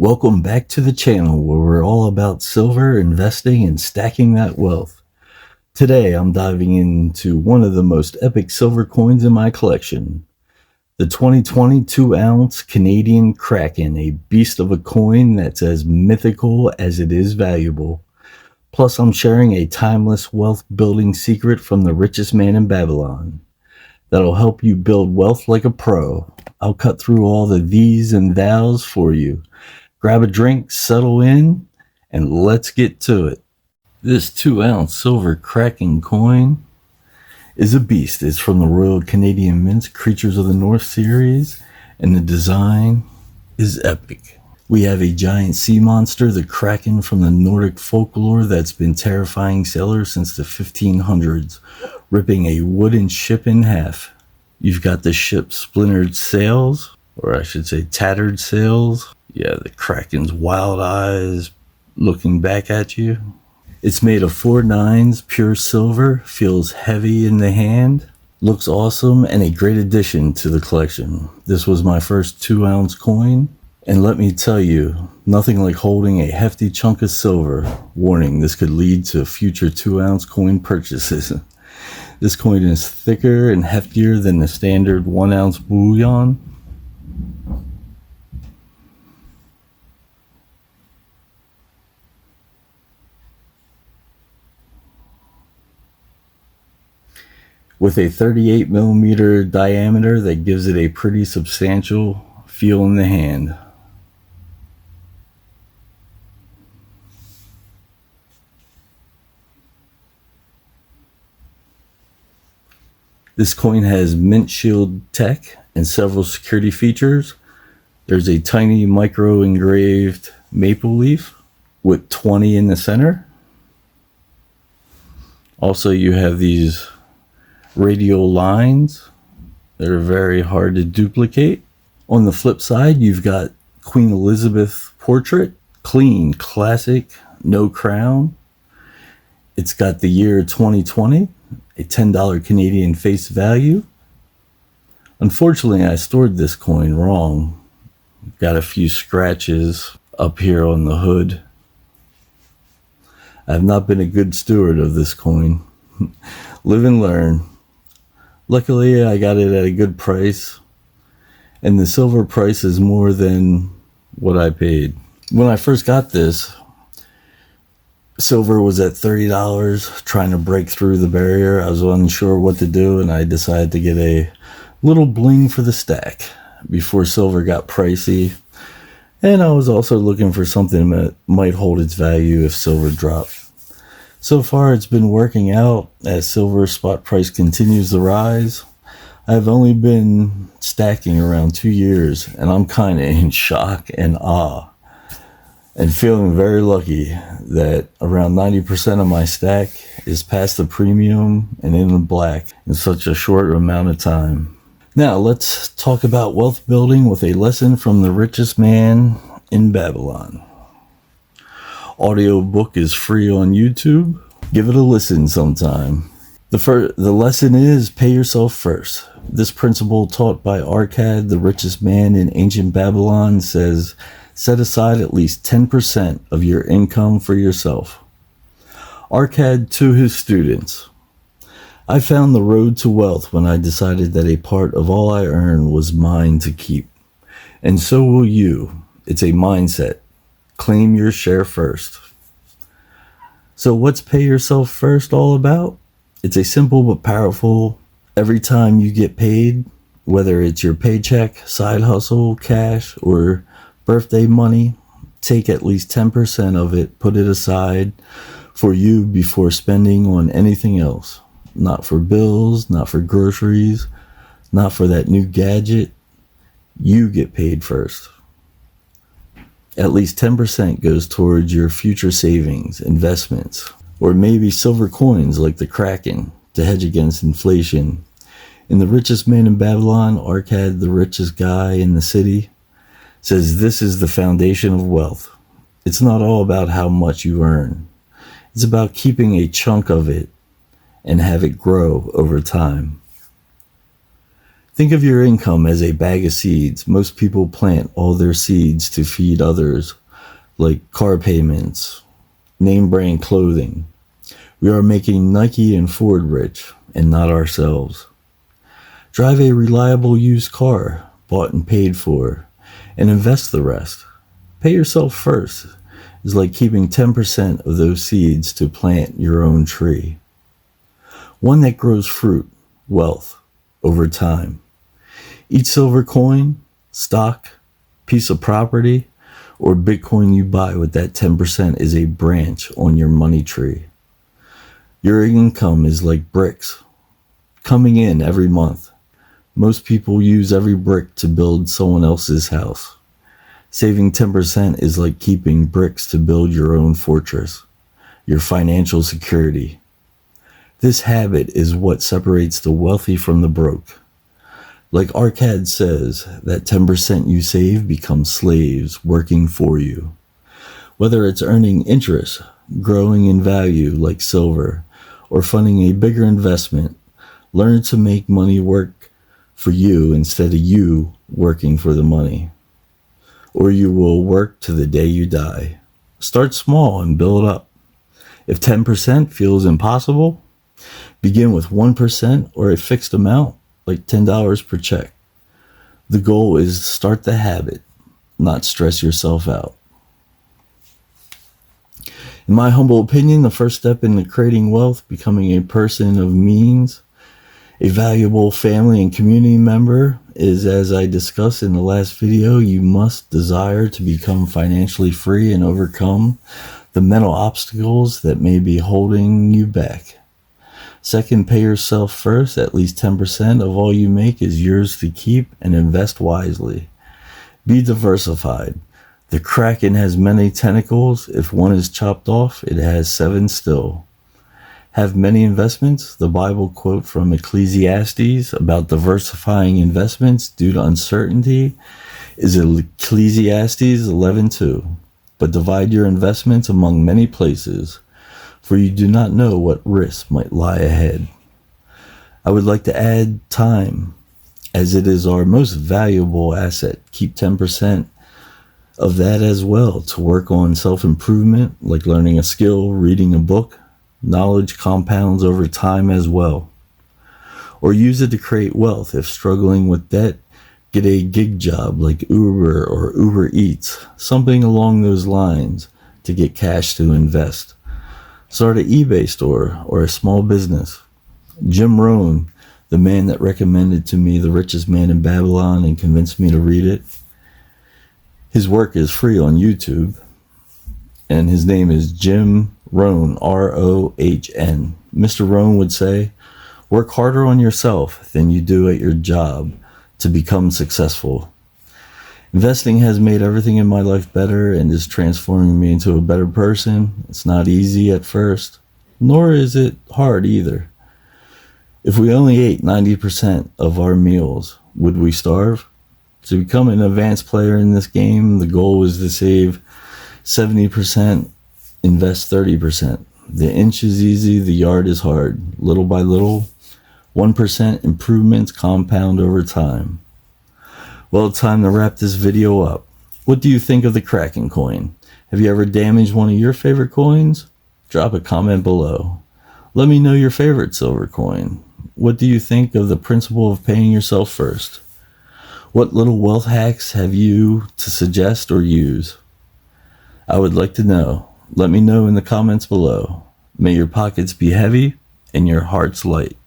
Welcome back to the channel where we're all about silver, investing, and stacking that wealth. Today I'm diving into one of the most epic silver coins in my collection, the 2020 2-ounce Canadian Kraken, a beast of a coin that's as mythical as it is valuable. Plus I'm sharing a timeless wealth building secret from the richest man in Babylon that'll help you build wealth like a pro. I'll cut through all the these and thous for you. Grab a drink, settle in, and let's get to it. This 2-ounce silver Kraken coin is a beast. It's from the Royal Canadian Mint's Creatures of the North series, and the design is epic. We have a giant sea monster, the Kraken from the Nordic folklore that's been terrifying sailors since the 1500s, ripping a wooden ship in half. You've got the ship's splintered sails, or I should say tattered sails. Yeah, the Kraken's wild eyes looking back at you. It's made of 4 nines, pure silver, feels heavy in the hand, looks awesome, and a great addition to the collection. This was my first 2-ounce coin, and let me tell you, nothing like holding a hefty chunk of silver. Warning, this could lead to future 2-ounce coin purchases. This coin is thicker and heftier than the standard 1-ounce bullion. With a 38 millimeter diameter that gives it a pretty substantial feel in the hand. This coin has mint shield tech and several security features. There's a tiny micro engraved maple leaf with 20 in the center. Also, you have these radial lines that are very hard to duplicate. On the flip side, you've got Queen Elizabeth portrait, clean, classic, no crown. It's got the year 2020, a $10 Canadian face value. Unfortunately, I stored this coin wrong. Got a few scratches up here on the hood. I have not been a good steward of this coin. Live and learn. Luckily, I got it at a good price, and the silver price is more than what I paid. When I first got this, silver was at $30, trying to break through the barrier. I was unsure what to do, and I decided to get a little bling for the stack before silver got pricey. And I was also looking for something that might hold its value if silver dropped. So far, it's been working out as silver spot price continues to rise. I've only been stacking around 2 years, and I'm kind of in shock and awe, and feeling very lucky that around 90% of my stack is past the premium and in the black in such a short amount of time. Now, let's talk about wealth building with a lesson from the richest man in Babylon. Audiobook is free on YouTube. Give it a listen sometime. The lesson is pay yourself first. This principle taught by Arkad, the richest man in ancient Babylon, says set aside at least 10% of your income for yourself. Arkad to his students. I found the road to wealth when I decided that a part of all I earn was mine to keep. And so will you. It's a mindset. Claim your share first. So what's pay yourself first all about? It's a simple but powerful, every time you get paid, whether it's your paycheck, side hustle, cash, or birthday money, take at least 10% of it, put it aside for you before spending on anything else. Not for bills, not for groceries, not for that new gadget. You get paid first. At least 10% goes towards your future savings, investments, or maybe silver coins like the Kraken to hedge against inflation. In The Richest Man in Babylon, Arkad, the richest guy in the city, says this is the foundation of wealth. It's not all about how much you earn. It's about keeping a chunk of it and have it grow over time. Think of your income as a bag of seeds. Most people plant all their seeds to feed others, like car payments, name brand clothing. We are making Nike and Ford rich, and not ourselves. Drive a reliable used car, bought and paid for, and invest the rest. Pay yourself first is like keeping 10% of those seeds to plant your own tree. One that grows fruit, wealth, over time. Each silver coin, stock, piece of property, or Bitcoin you buy with that 10% is a branch on your money tree. Your income is like bricks, coming in every month. Most people use every brick to build someone else's house. Saving 10% is like keeping bricks to build your own fortress, your financial security. This habit is what separates the wealthy from the broke. Like Arcad says, that 10% you save becomes slaves working for you. Whether it's earning interest, growing in value like silver, or funding a bigger investment, learn to make money work for you instead of you working for the money. Or you will work to the day you die. Start small and build up. If 10% feels impossible, begin with 1% or a fixed amount, like $10 per check. The goal is to start the habit, not stress yourself out. In my humble opinion, the first step in creating wealth, becoming a person of means, a valuable family and community member, is, as I discussed in the last video, you must desire to become financially free and overcome the mental obstacles that may be holding you back. Second, pay yourself first. At least 10% of all you make is yours to keep, and invest wisely. Be diversified. The Kraken has many tentacles. If one is chopped off, it has 7 still. Have many investments. The Bible quote from Ecclesiastes about diversifying investments due to uncertainty is Ecclesiastes 11:2. But divide your investments among many places, for you do not know what risks might lie ahead. I would like to add time, as it is our most valuable asset. Keep 10% of that as well to work on self-improvement, like learning a skill, reading a book. Knowledge compounds over time as well. Or use it to create wealth. If struggling with debt, get a gig job like Uber or Uber Eats, something along those lines to get cash to invest. Start an eBay store or a small business. Jim Rohn, the man that recommended to me The Richest Man in Babylon and convinced me to read it, his work is free on YouTube, and his name is Jim Rohn, R-O-H-N. Mr. Rohn would say, work harder on yourself than you do at your job to become successful. Investing has made everything in my life better and is transforming me into a better person. It's not easy at first, nor is it hard either. If we only ate 90% of our meals, would we starve? To become an advanced player in this game, the goal is to save 70%, invest 30%. The inch is easy, the yard is hard. Little by little, 1% improvements compound over time. Well, it's time to wrap this video up. What do you think of the Kraken coin? Have you ever damaged one of your favorite coins? Drop a comment below. Let me know your favorite silver coin. What do you think of the principle of paying yourself first? What little wealth hacks have you to suggest or use? I would like to know. Let me know in the comments below. May your pockets be heavy and your hearts light.